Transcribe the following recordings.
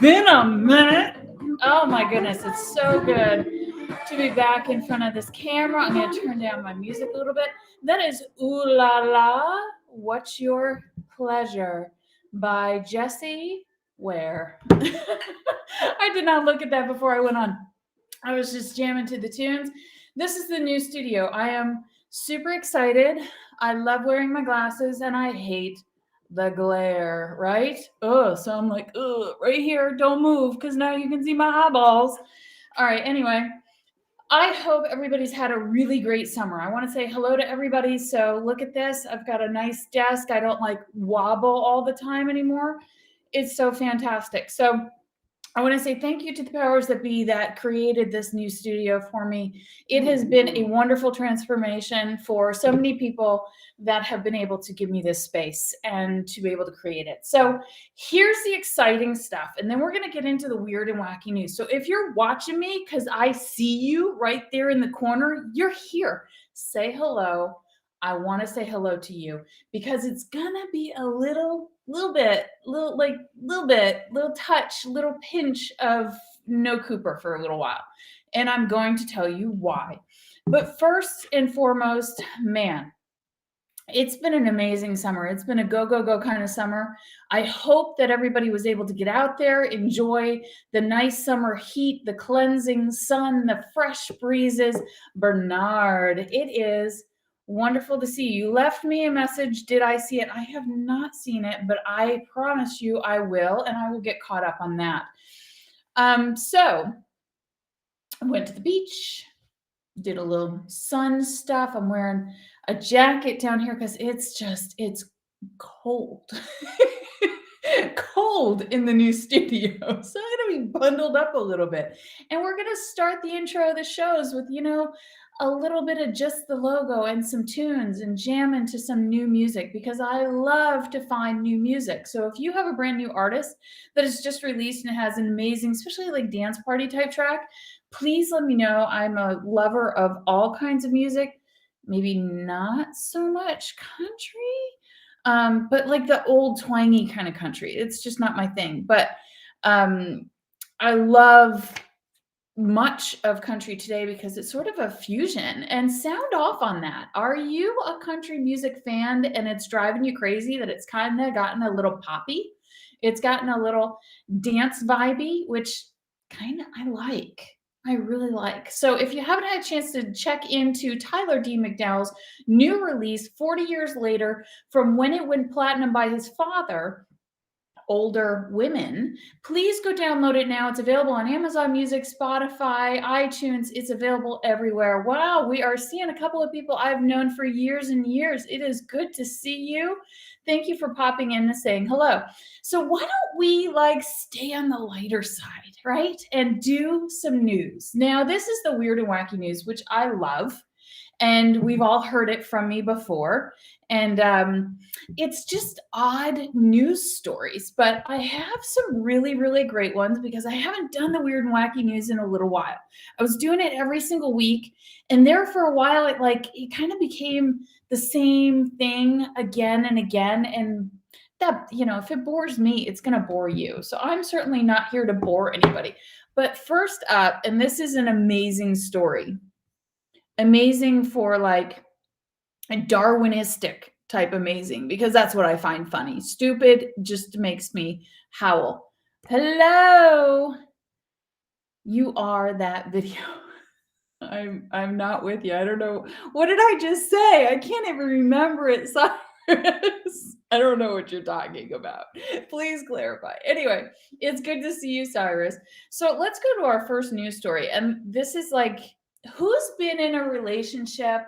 been a minute. Oh my goodness, it's so good to be back in front of this camera. I'm going to turn down my music a little bit. That is Ooh La La, What's Your Pleasure by Jessie Ware. I did not look at that before I went on. I was just jamming to the tunes. This is the new studio. I am super excited. I love wearing my glasses and I hate the glare, right? Oh, so I'm like, right here, don't move because now you can see my eyeballs. All right, anyway, I hope everybody's had a really great summer. I want to say hello to everybody. So look at this. I've got a nice desk. I don't like wobble all the time anymore. It's so fantastic. So I want to say thank you to the powers that be that created this new studio for me. It has been a wonderful transformation for so many people that have been able to give me this space and to be able to create it. So here's the exciting stuff. And then we're going to get into the weird and wacky news. So if you're watching me, because I see you right there in the corner, you're here. Say hello. I want to say hello to you because it's gonna be a little touch, little pinch of no Cooper for a little while. And I'm going to tell you why. But first and foremost, man, it's been an amazing summer. It's been a go, go, go kind of summer. I hope that everybody was able to get out there, enjoy the nice summer heat, the cleansing sun, the fresh breezes. Bernard, it is wonderful to see you. You left me a message. Did I see it? I have not seen it, but I promise you I will, and I will get caught up on that. So I went to the beach, did a little sun stuff. I'm wearing a jacket down here because it's cold. Cold in the new studio. So I'm going to be bundled up a little bit. And we're going to start the intro of the shows with, a little bit of just the logo and some tunes and jam into some new music because I love to find new music. So if you have a brand new artist that is just released and has an amazing, especially like dance party type track, please let me know. I'm a lover of all kinds of music, maybe not so much country, but like the old twangy kind of country. It's just not my thing. But I love much of country today because it's sort of a fusion. And sound off on that. Are you a country music fan and it's driving you crazy that it's kind of gotten a little poppy? It's gotten a little dance vibey, which kind of I really like. So if you haven't had a chance to check into Tyler Dean McDowell's new release 40 years later from when it went platinum by his father, Older Women, please go download it now. It's available on Amazon Music, Spotify, iTunes. It's available everywhere. Wow, we are seeing a couple of people I've known for years and years. It is good to see you. Thank you for popping in and saying hello. So why don't we stay on the lighter side, right? And do some news. Now, this is the weird and wacky news, which I love. And we've all heard it from me before. And it's just odd news stories, but I have some really, really great ones because I haven't done the weird and wacky news in a little while. I was doing it every single week, and there for a while, it kind of became the same thing again and again. And that, if it bores me, it's going to bore you. So I'm certainly not here to bore anybody. But first up, and this is an amazing story. Amazing for a Darwinistic type amazing, because that's what I find funny. Stupid just makes me howl. Hello. You are that video. I'm not with you. I don't know. What did I just say? I can't even remember it, Cyrus. I don't know what you're talking about. Please clarify. Anyway, it's good to see you, Cyrus. So let's go to our first news story. And this is who's been in a relationship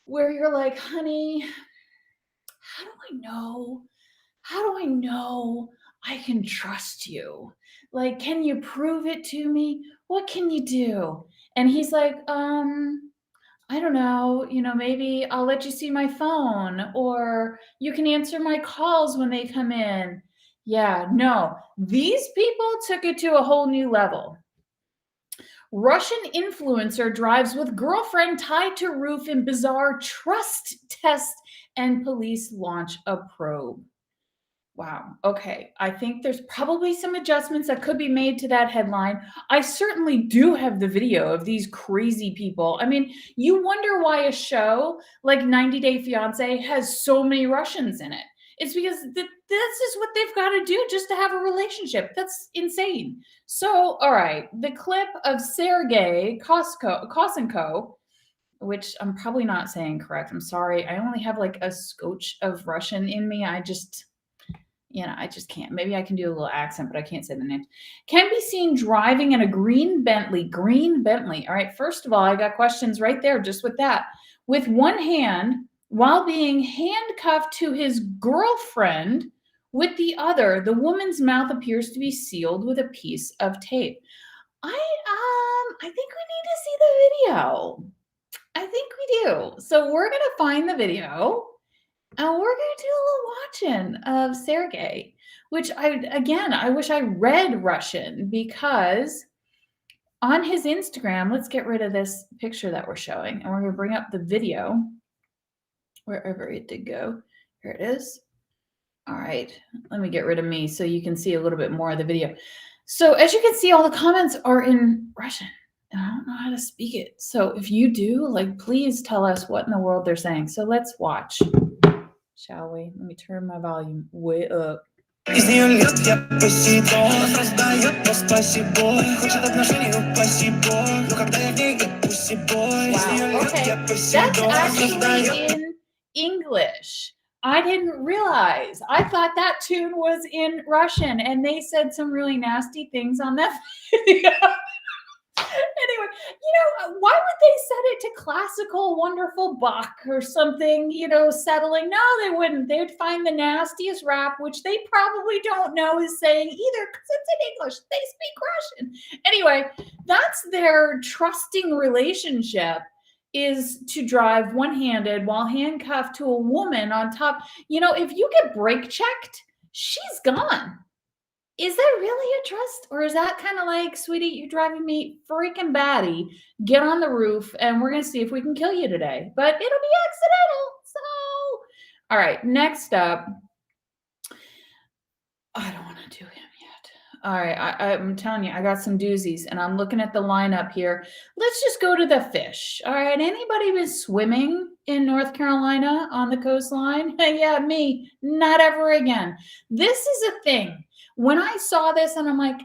where you're like, honey, how do I know? How do I know I can trust you? Can you prove it to me? What can you do? And he's like, I don't know, maybe I'll let you see my phone or you can answer my calls when they come in. Yeah, no, these people took it to a whole new level. Russian influencer drives with girlfriend tied to roof in bizarre trust test and police launch a probe. Wow. Okay. I think there's probably some adjustments that could be made to that headline. I certainly do have the video of these crazy people. I mean, you wonder why a show like 90 Day Fiance has so many Russians in it. It's because this is what they've got to do just to have a relationship. That's insane. So, all right, the clip of Sergei Kosenko, which I'm probably not saying correct. I'm sorry. I only have like a scotch of Russian in me. I just can't. Maybe I can do a little accent, but I can't say the name. Can be seen driving in a green Bentley. Green Bentley. All right. First of all, I got questions right there just with that. With one hand, while being handcuffed to his girlfriend with the other, the woman's mouth appears to be sealed with a piece of tape. I think we need to see the video. I think we do. So we're gonna find the video and we're gonna do a little watching of Sergey, which I wish I read Russian because on his Instagram, let's get rid of this picture that we're showing, and we're gonna bring up the video wherever it did go. Here it is. All right, let me get rid of me so you can see a little bit more of the video. So as you can see, all the comments are in Russian, and I don't know how to speak it. So if you do, like, please tell us what in the world they're saying. So let's watch. Shall we? Let me turn my volume way up. Wow, okay. That's actually in English. I didn't realize. I thought that tune was in Russian, and they said some really nasty things on that video. Anyway, why would they set it to classical, wonderful Bach or something, settling? No, they wouldn't. They would find the nastiest rap, which they probably don't know is saying either because it's in English. They speak Russian. Anyway, that's their trusting relationship is to drive one-handed while handcuffed to a woman on top. If you get brake checked, she's gone. Is that really a trust? Or is that kind of like, sweetie, you're driving me freaking batty. Get on the roof and we're going to see if we can kill you today. But it'll be accidental. So, all right, next up. I don't want to do him yet. All right, I'm telling you, I got some doozies and I'm looking at the lineup here. Let's just go to the fish. All right, anybody been swimming in North Carolina on the coastline? Yeah, me. Not ever again. This is a thing. When I saw this and I'm like,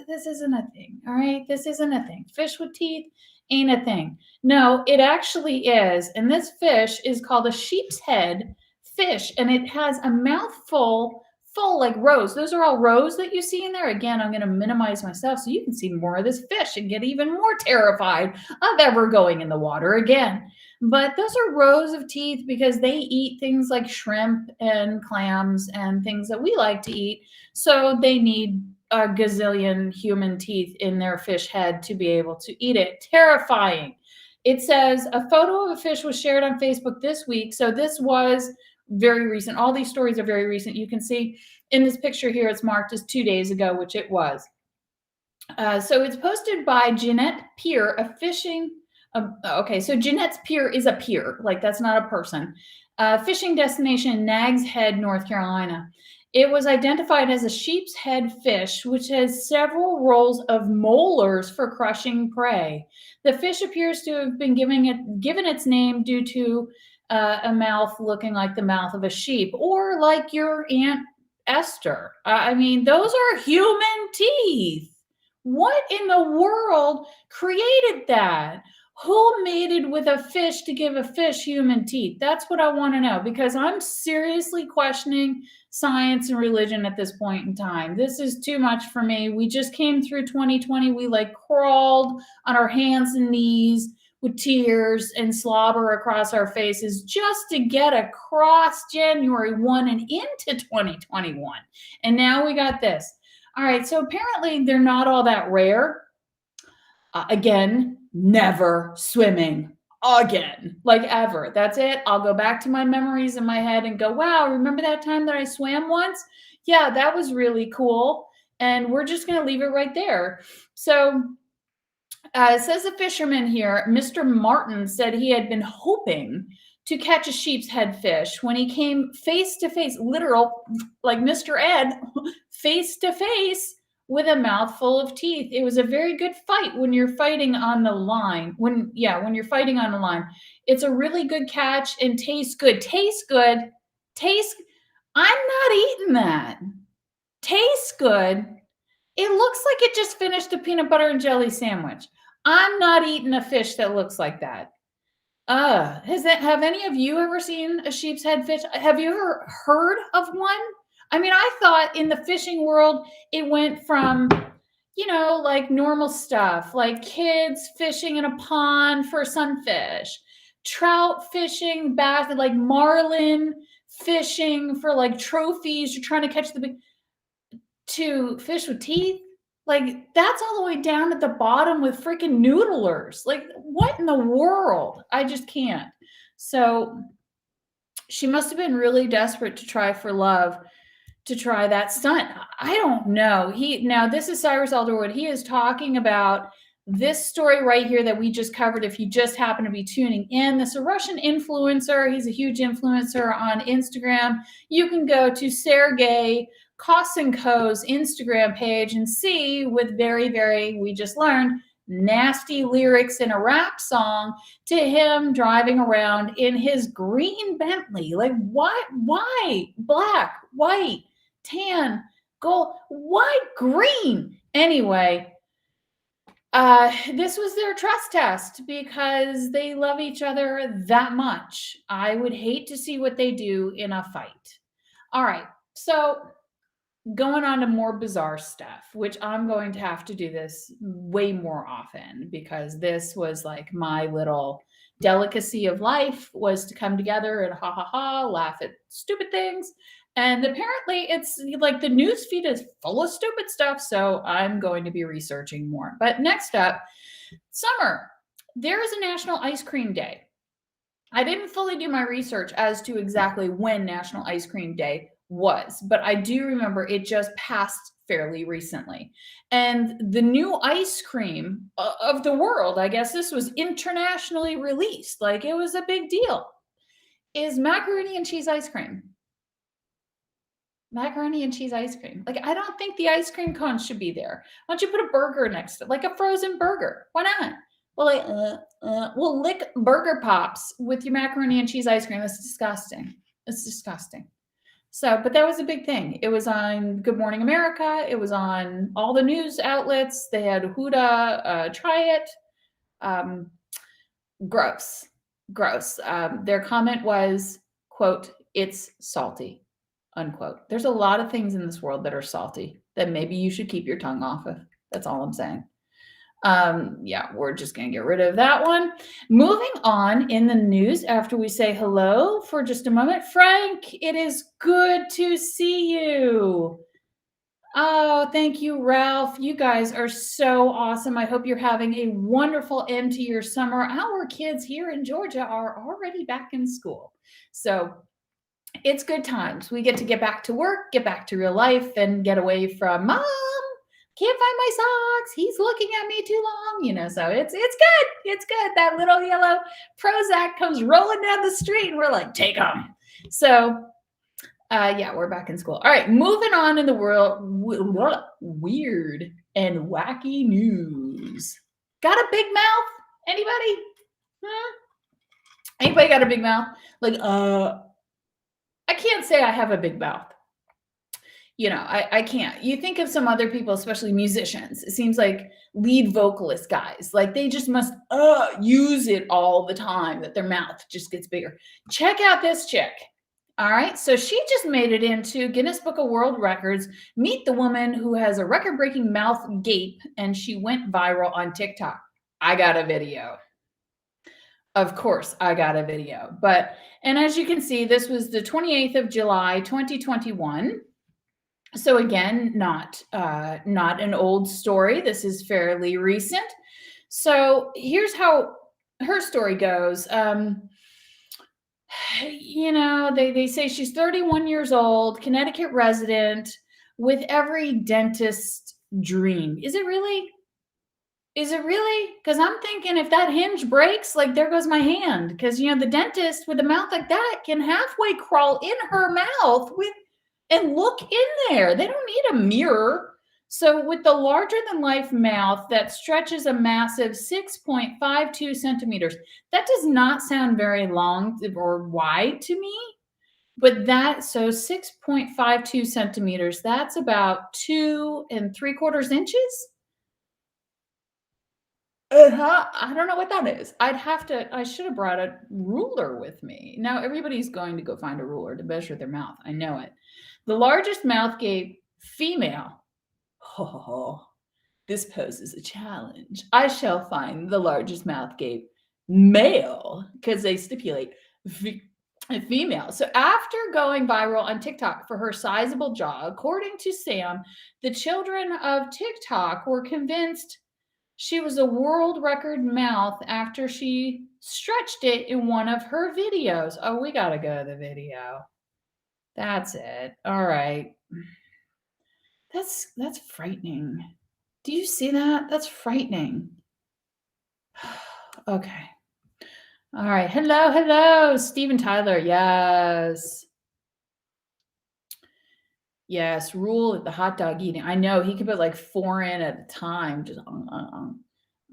this isn't a thing. All right. This isn't a thing. Fish with teeth ain't a thing. No, it actually is. And this fish is called a sheep's head fish. And it has a mouthful full like rows. Those are all rows that you see in there. Again, I'm going to minimize myself so you can see more of this fish and get even more terrified of ever going in the water again. But those are rows of teeth because they eat things like shrimp and clams and things that we like to eat. So they need a gazillion human teeth in their fish head to be able to eat it. Terrifying. It says a photo of a fish was shared on Facebook this week. So this was very recent. All these stories are very recent. You can see in this picture here, it's marked as 2 days ago, which it was. So it's posted by Jeanette Pier, a fishing. Okay, so Jeanette's Pier is a pier, like that's not a person. Fishing destination in Nags Head, North Carolina. It was identified as a sheep's head fish, which has several rows of molars for crushing prey. The fish appears to have been given its name due to a mouth looking like the mouth of a sheep, or like your Aunt Esther. I mean, those are human teeth. What in the world created that? Who mated with a fish to give a fish human teeth? That's what I want to know, because I'm seriously questioning science and religion at this point in time. This is too much for me. We just came through 2020. We like crawled on our hands and knees with tears and slobber across our faces just to get across January 1 and into 2021. And now we got this. All right, so apparently they're not all that rare. Again, never swimming again, like ever. That's it. I'll go back to my memories in my head and go, wow, remember that time that I swam once? Yeah, that was really cool. And we're just going to leave it right there. So It says a fisherman here, Mr. Martin, said he had been hoping to catch a sheep's head fish when he came face to face, literal, like Mr. Ed, face to face with a mouthful of teeth. It was a very good fight when you're fighting on the line. When you're fighting on the line, it's a really good catch and tastes good. Tastes good. Tastes. I'm not eating that. Tastes good. It looks like it just finished a peanut butter and jelly sandwich. I'm not eating a fish that looks like that. Have any of you ever seen a sheep's head fish? Have you ever heard of one? I mean, I thought in the fishing world, it went from, like normal stuff, like kids fishing in a pond for sunfish, trout fishing, bass, like marlin fishing for like trophies. You're trying to catch the big, to fish with teeth. Like, that's all the way down at the bottom with freaking noodlers. Like, what in the world? I just can't. So she must have been really desperate to try for love to try that stunt. I don't know. Now this is Cyrus Alderwood. He is talking about this story right here that we just covered. If you just happen to be tuning in, this is a Russian influencer. He's a huge influencer on Instagram. You can go to Sergey Kosenko's Instagram page and see, with very, very, we just learned, nasty lyrics in a rap song, to him driving around in his green Bentley. Like, why black, white, tan, gold, why green? Anyway, this was their trust test because they love each other that much. I would hate to see what they do in a fight. All right, so going on to more bizarre stuff, which I'm going to have to do this way more often because this was like my little delicacy of life, was to come together and ha ha ha, laugh at stupid things. And apparently it's like the news feed is full of stupid stuff. So I'm going to be researching more. But next up, summer. There is a National Ice Cream Day. I didn't fully do my research as to exactly when National Ice Cream Day was, but I do remember it just passed fairly recently. And the new ice cream of the world, I guess this was internationally released, like it was a big deal, is macaroni and cheese ice cream. Macaroni and cheese ice cream. Like, I don't think the ice cream cones should be there. Why don't you put a burger next to it, like a frozen burger? Why not? Well, we'll lick burger pops with your macaroni and cheese ice cream. That's disgusting. It's disgusting. So, but that was a big thing. It was on Good Morning America. It was on all the news outlets. They had Huda try it. Gross. Their comment was, quote, "It's salty," unquote. There's a lot of things in this world that are salty that maybe you should keep your tongue off of. That's all I'm saying. Yeah, we're just going to get rid of that one. Moving on in the news after we say hello for just a moment. Frank, it is good to see you. Oh, thank you, Ralph. You guys are so awesome. I hope you're having a wonderful end to your summer. Our kids here in Georgia are already back in school. So it's good times. We get back to work, get back to real life, and get away from Mom. Can't find my socks. He's looking at me too long, so it's good. It's good. That little yellow Prozac comes rolling down the street and we're like, take them. So yeah, we're back in school. All right, moving on in the world, weird and wacky news. Got a big mouth? Anybody? Anybody got a big mouth? Like, I can't say I have a big mouth. I can't. You think of some other people, especially musicians. It seems like lead vocalist guys, like they just must use it all the time, that their mouth just gets bigger. Check out this chick. All right. So she just made it into Guinness Book of World Records. Meet the woman who has a record-breaking mouth gape, and she went viral on TikTok. I got a video. Of course, I got a video. And as you can see, this was the 28th of July, 2021. So again, not an old story. This is fairly recent. So here's how her story goes. They say she's 31 years old, Connecticut resident, with every dentist's dream. Is it really? Is it really? Because I'm thinking if that hinge breaks, like there goes my hand. Because the dentist with a mouth like that can halfway crawl in her mouth and look in there. They don't need a mirror. So with the larger than life mouth that stretches a massive 6.52 centimeters, that does not sound very long or wide to me. But 6.52 centimeters, that's about 2 3/4 inches. I don't know what that is. I should have brought a ruler with me. Now everybody's going to go find a ruler to measure their mouth. I know it. The largest mouth gape female. Oh, this poses a challenge. I shall find the largest mouth gape male because they stipulate female. So after going viral on TikTok for her sizable jaw, according to Sam, the children of TikTok were convinced she was a world record mouth after she stretched it in one of her videos. Oh, we got to go to the video. That's it. All right. That's frightening. Do you see that? That's frightening. Okay. All right. Hello, Steven Tyler. Yes. Yes, rule at the hot dog eating. I know he could put like 4 in at a time. Just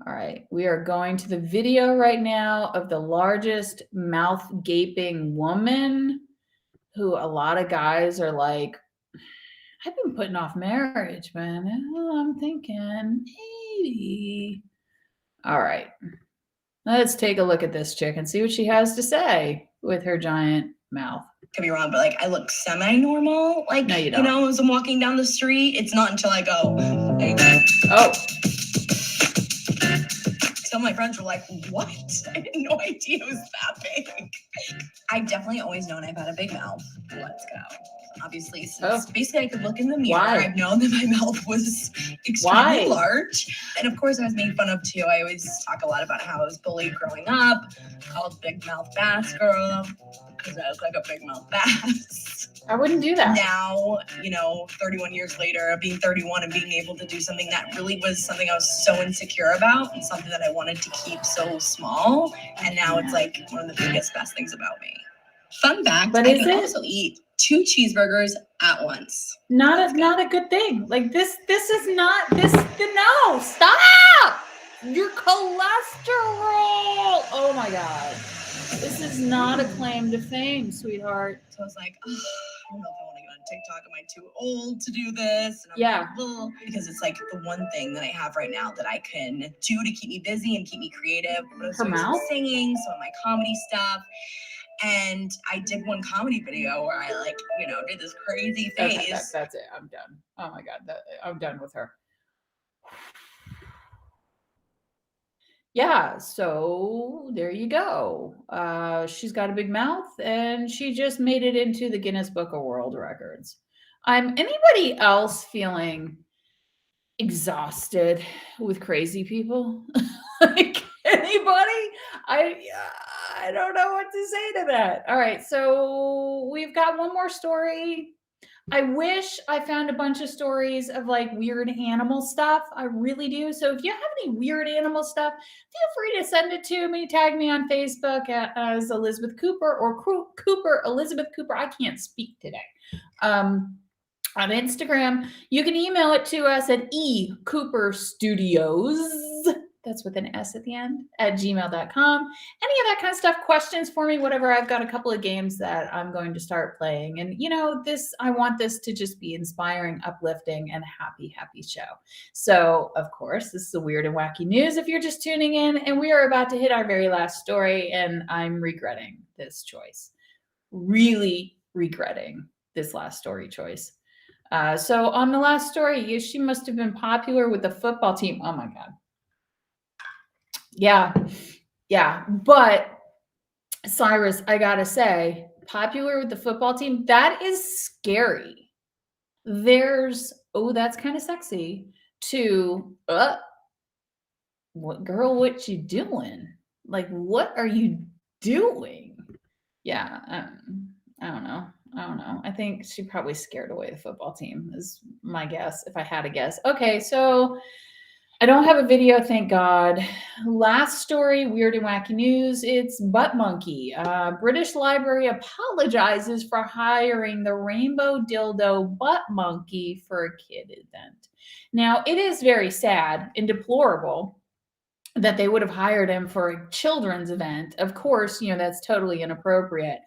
All right, we are going to the video right now of the largest mouth gaping woman who a lot of guys are like, I've been putting off marriage, man. I'm thinking maybe. All right, let's take a look at this chick and see what she has to say with her giant mouth. Could be wrong, but like I look semi-normal. Like, no, you don't. As I'm walking down the street, it's not until I go, oh. Some of my friends were like, what? I had no idea it was that big. I've definitely always known I've had a big mouth. Let's go. Obviously, since basically I could look in the mirror. Why? I've known that my mouth was extremely large. And of course I was made fun of too. I always talk a lot about how I was bullied growing up, called big mouth bass girl, because I was like a big mouth bass. I wouldn't do that. Now, 31 years later, of being 31 and being able to do something that really was something I was so insecure about and something that I wanted to keep so small. And now it's like one of the biggest, best things about me. Fun fact, but I can also eat 2 cheeseburgers at once. Not a good thing. Like this is not no, stop! Your cholesterol. Oh my God. This is not a claim to fame, sweetheart. So I was like, I don't know if I want to get on TikTok. Am I too old to do this? And I'm because it's like the one thing that I have right now that I can do to keep me busy and keep me creative. Her mouth? Singing, some of my comedy stuff. And I did one comedy video where I did this crazy face. Okay, that's it. I'm done. Oh my God. I'm done with her. Yeah, so there you go. She's got a big mouth and she just made it into the Guinness Book of World Records. Anybody else feeling exhausted with crazy people? Like anybody? I don't know what to say to that. All right, so we've got one more story. I wish I found a bunch of stories of like weird animal stuff. I really do. So if you have any weird animal stuff, feel free to send it to me. Tag me on Facebook as Elizabeth Cooper or Cooper Elizabeth Cooper. I can't speak today. On Instagram, you can email it to us at ecooperstudios. That's with an S at the end, at gmail.com. Any of that kind of stuff, questions for me, whatever. I've got a couple of games that I'm going to start playing. And, I want this to just be inspiring, uplifting, and happy show. So, of course, this is the weird and wacky news if you're just tuning in. And we are about to hit our very last story. And I'm regretting this choice. Really regretting this last story choice. So on the last story, she must have been popular with the football team. Oh, my God. Yeah. But Cyrus, I gotta say, popular with the football team, that is scary. There's, that's kind of sexy, to, what you doing? Like, what are you doing? Yeah, I don't know. I think she probably scared away the football team is my guess, if I had a guess. Okay, so I don't have a video, thank God. Last story, weird and wacky news. It's Butt Monkey. British Library apologizes for hiring the rainbow dildo Butt Monkey for a kid event. Now, it is very sad and deplorable that they would have hired him for a children's event. Of course, that's totally inappropriate.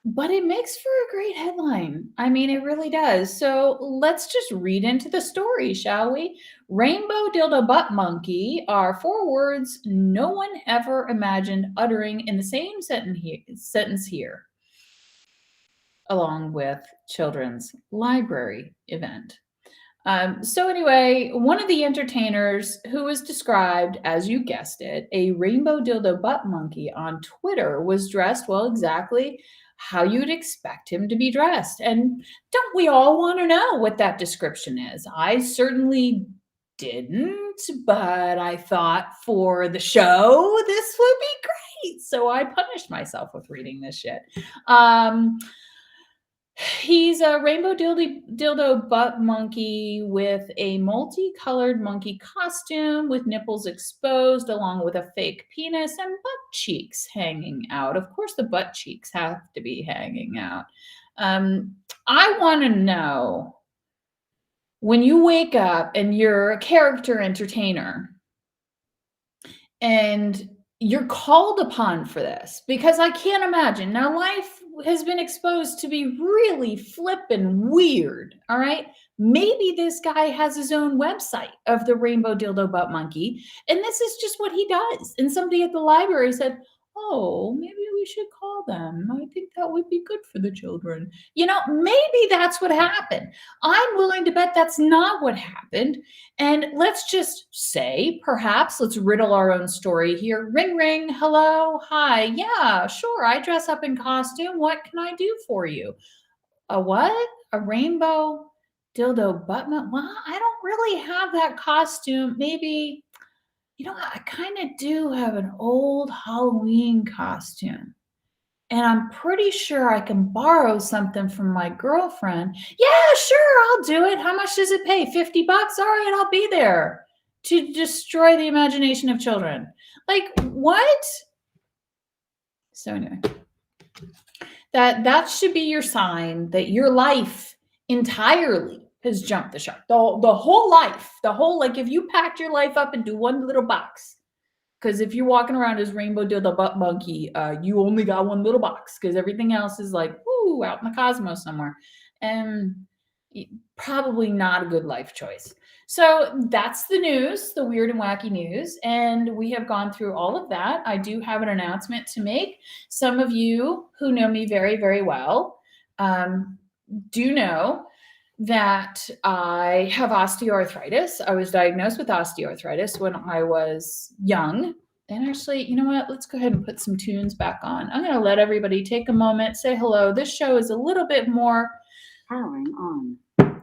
But it makes for a great headline. I mean, it really does. So let's just read into the story, shall we? Rainbow dildo butt monkey are 4 words no one ever imagined uttering in the same sentence here, along with children's library event. So anyway, one of the entertainers who was described, as you guessed it, a rainbow dildo butt monkey on Twitter was dressed, well, exactly how you'd expect him to be dressed. And don't we all want to know what that description is? I certainly didn't, but I thought for the show, this would be great. So I punished myself with reading this shit. He's a rainbow dildo butt monkey with a multicolored monkey costume with nipples exposed, along with a fake penis and butt cheeks hanging out. Of course, the butt cheeks have to be hanging out. I want to know, when you wake up and you're a character entertainer and you're called upon for this, because I can't imagine. Now, life has been exposed to be really flippin' weird, all right? Maybe this guy has his own website of the Rainbow Dildo Butt Monkey, and this is just what he does. And somebody at the library said, oh, maybe we should call them. I think that would be good for the children. Maybe that's what happened. I'm willing to bet that's not what happened. And let's just say, perhaps, let's riddle our own story here. Ring, ring. Hello. Hi. Yeah, sure. I dress up in costume. What can I do for you? A what? A rainbow dildo butt? Well, I don't really have that costume. Maybe, I kind of do have an old Halloween costume. And I'm pretty sure I can borrow something from my girlfriend. Yeah, sure, I'll do it. How much does it pay? $50? All right, I'll be there to destroy the imagination of children. Like, what? So anyway, that should be your sign that your life entirely has jumped the shark. The whole life, like if you packed your life up into one little box, because if you're walking around as rainbow dildo butt monkey, you only got one little box because everything else is like, woo, out in the cosmos somewhere. And probably not a good life choice. So that's the news, the weird and wacky news. And we have gone through all of that. I do have an announcement to make. Some of you who know me very, very well do know that I have osteoarthritis. I was diagnosed with osteoarthritis when I was young. And actually, you know what? Let's go ahead and put some tunes back on. I'm going to let everybody take a moment, say hello. This show is a little bit more powering on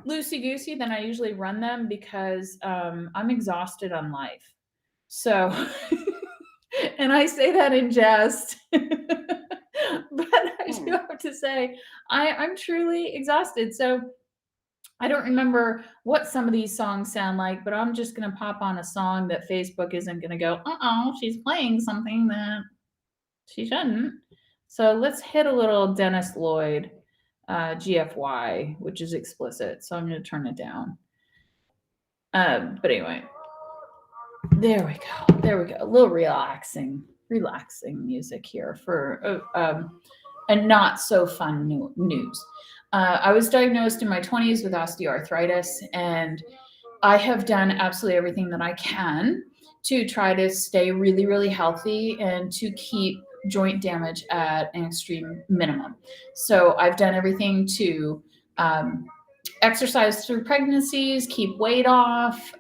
loosey-goosey than I usually run them because I'm exhausted on life. So, and I say that in jest. But I do have to say, I'm truly exhausted. So I don't remember what some of these songs sound like, but I'm just going to pop on a song that Facebook isn't going to go, she's playing something that she shouldn't. So let's hit a little Dennis Lloyd GFY, which is explicit. So I'm going to turn it down. But anyway, there we go. A little relaxing music here for a not so fun news. I was diagnosed in my 20s with osteoarthritis, and I have done absolutely everything that I can to try to stay really, really healthy and to keep joint damage at an extreme minimum. So I've done everything to exercise through pregnancies, keep weight off,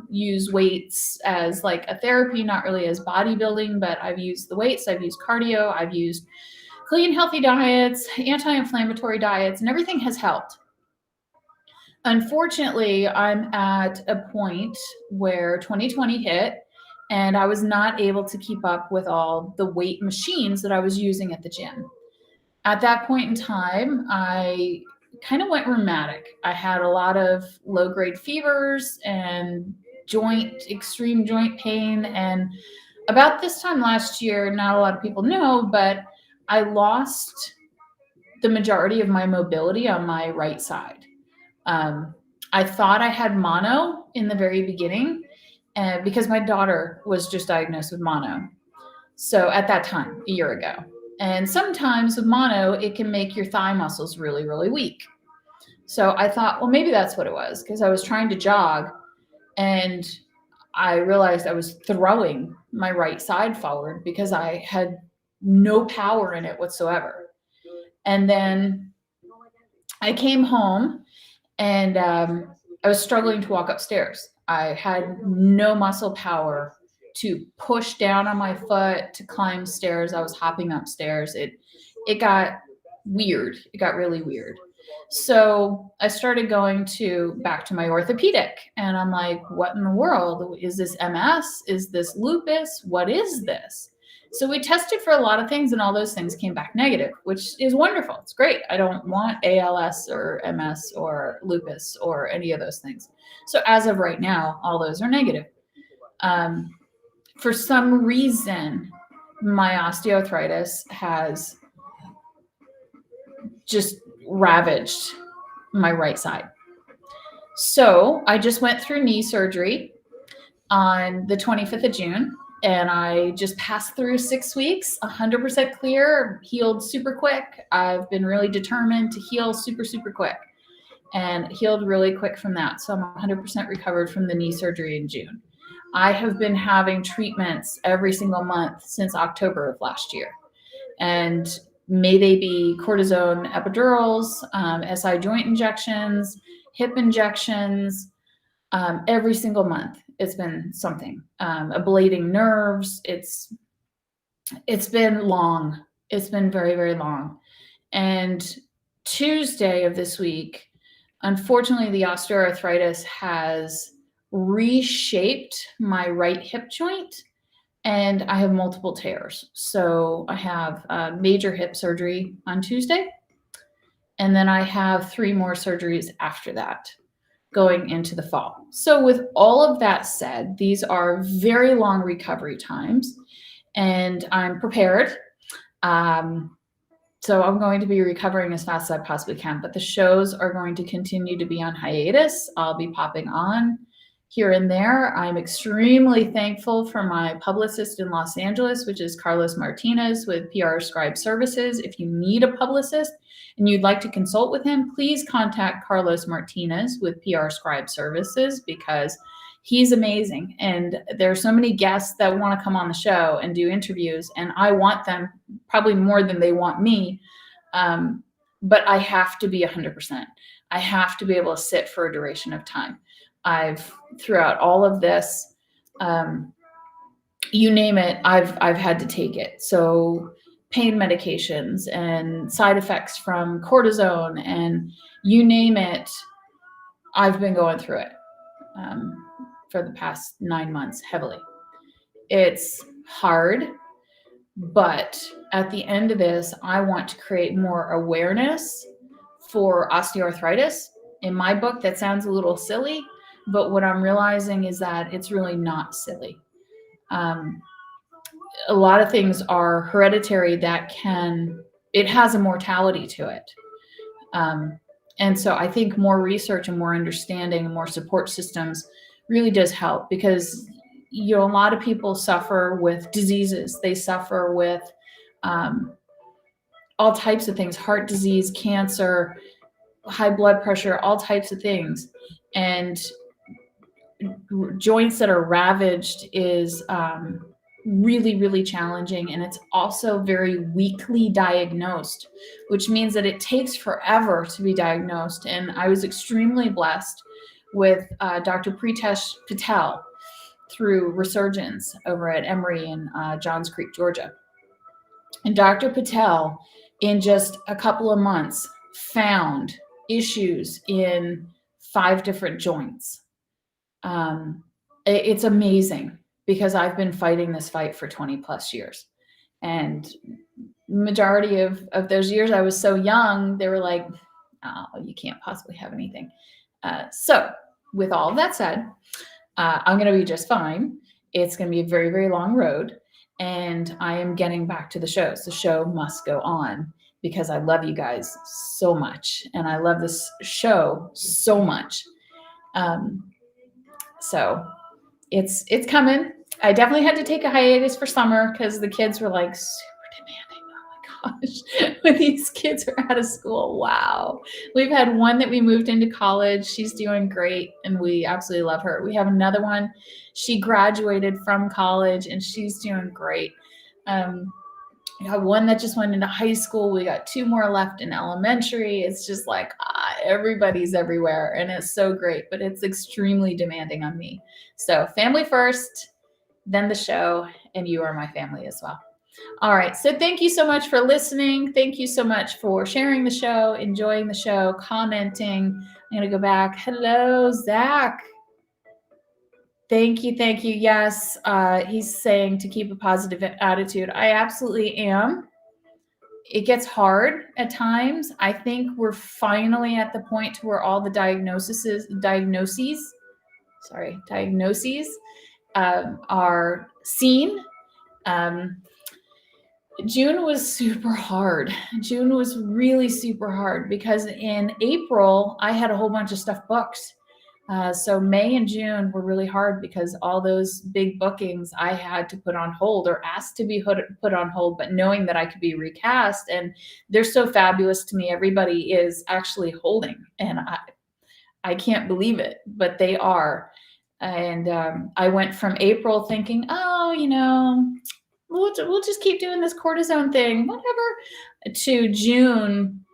use weights as like a therapy, not really as bodybuilding, but I've used the weights, I've used cardio, I've used clean, healthy diets, anti-inflammatory diets, and everything has helped. Unfortunately, I'm at a point where 2020 hit, and I was not able to keep up with all the weight machines that I was using at the gym. At that point in time, I kind of went rheumatic. I had a lot of low-grade fevers and extreme joint pain. And about this time last year, not a lot of people know, but I lost the majority of my mobility on my right side. I thought I had mono in the very beginning because my daughter was just diagnosed with mono. So at that time, a year ago. And sometimes with mono, it can make your thigh muscles really, really weak. So I thought, well, maybe that's what it was, because I was trying to jog and I realized I was throwing my right side forward because I had no power in it whatsoever. And then I came home and I was struggling to walk upstairs. I had no muscle power to push down on my foot, to climb stairs. I was hopping upstairs. It got weird. It got really weird. So I started going back to my orthopedic, and I'm like, what in the world? Is this MS? Is this lupus? What is this? So we tested for a lot of things, and all those things came back negative, which is wonderful. It's great. I don't want ALS or MS or lupus or any of those things. So as of right now, all those are negative. For some reason, my osteoarthritis has just ravaged my right side. So I just went through knee surgery on the 25th of June, and I just passed through 6 weeks, 100% clear, healed super quick. I've been really determined to heal super, super quick, and healed really quick from that. So I'm 100% recovered from the knee surgery in June. I have been having treatments every single month since October of last year. And may they be cortisone epidurals, SI joint injections, hip injections, every single month. It's been something, ablating nerves. It's been long. It's been very, very long. And Tuesday of this week, unfortunately, the osteoarthritis has reshaped my right hip joint, and I have multiple tears. So I have major hip surgery on Tuesday, and then I have 3 more surgeries after that going into the fall. So with all of that said, these are very long recovery times, and I'm prepared. So I'm going to be recovering as fast as I possibly can, but the shows are going to continue to be on hiatus. I'll be popping on here and there. I'm extremely thankful for my publicist in Los Angeles, which is Carlos Martinez with PR Scribe Services. If you need a publicist and you'd like to consult with him, please contact Carlos Martinez with PR Scribe Services, because he's amazing. And there are so many guests that want to come on the show and do interviews, and I want them probably more than they want me. But I have to be 100%. I have to be able to sit for a duration of time. Throughout all of this, you name it, I've had to take it. So pain medications and side effects from cortisone and you name it, I've been going through it for the past 9 months heavily. It's hard, but at the end of this, I want to create more awareness for osteoarthritis. In my book, that sounds a little silly, but what I'm realizing is that it's really not silly. A lot of things are hereditary it has a mortality to it. And so I think more research and more understanding and more support systems really does help, because, a lot of people suffer with diseases. They suffer with all types of things, heart disease, cancer, high blood pressure, all types of things. And joints that are ravaged is really, really challenging. And it's also very weakly diagnosed, which means that it takes forever to be diagnosed. And I was extremely blessed with Dr. Pritesh Patel through Resurgence over at Emory in Johns Creek, Georgia. And Dr. Patel, in just a couple of months, found issues in 5 different joints. It's amazing, because I've been fighting this fight for 20 plus years. And majority of those years I was so young, they were like, oh, you can't possibly have anything. So with all of that said, I'm going to be just fine. It's going to be a very, very long road. And I am getting back to the shows. The show must go on because I love you guys so much. And I love this show so much. So it's coming. I definitely had to take a hiatus for summer because the kids were like super demanding. Oh my gosh, when these kids are out of school, wow. We've had one that we moved into college. She's doing great and we absolutely love her. We have another one. She graduated from college and she's doing great. We got one that just went into high school. We got 2 more left in elementary. It's just like everybody's everywhere and it's so great, but it's extremely demanding on me. So family first, then the show, and you are my family as well. All right. So thank you so much for listening. Thank you so much for sharing the show, enjoying the show, commenting. I'm going to go back. Hello, Zach. Thank you. Thank you. Yes. He's saying to keep a positive attitude. I absolutely am. It gets hard at times. I think we're finally at the point where all the diagnoses are seen. June was super hard. June was really super hard because in April, I had a whole bunch of stuff booked. So May and June were really hard because all those big bookings I had to put on hold or asked to be put on hold, but knowing that I could be recast, and they're so fabulous to me. Everybody is actually holding, and I can't believe it, but they are. And I went from April thinking, oh, we'll just keep doing this cortisone thing, whatever, to June.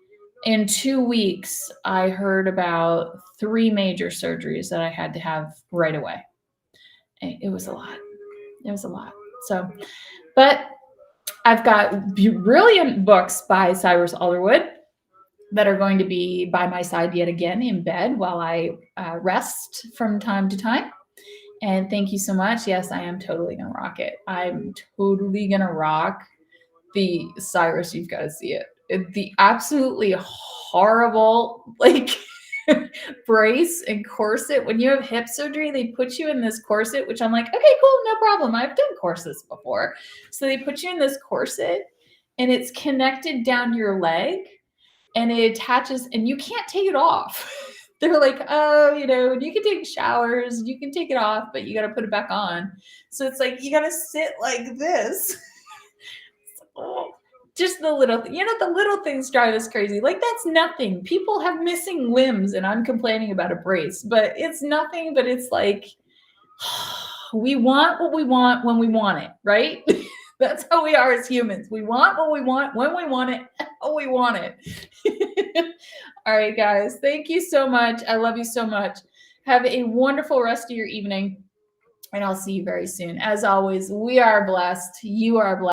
In 2 weeks, I heard about 3 major surgeries that I had to have right away. It was a lot. It was a lot. So, but I've got brilliant books by Cyrus Alderwood that are going to be by my side yet again in bed while I rest from time to time. And thank you so much. Yes, I am totally going to rock it. I'm totally going to rock the Cyrus. You've got to see it. The absolutely horrible brace and corset. When you have hip surgery, they put you in this corset, which I'm like, okay, cool, no problem. I've done corsets before. So they put you in this corset and it's connected down your leg and it attaches and you can't take it off. They're like, oh, you can take showers, you can take it off, but you got to put it back on. So it's like, you got to sit like this. Oh, just the little, the little things drive us crazy. Like that's nothing. People have missing limbs and I'm complaining about a brace, but it's nothing, but it's like, we want what we want when we want it, right? That's how we are as humans. We want what we want when we want it, how we want it. All right, guys. Thank you so much. I love you so much. Have a wonderful rest of your evening. And I'll see you very soon. As always, we are blessed. You are blessed.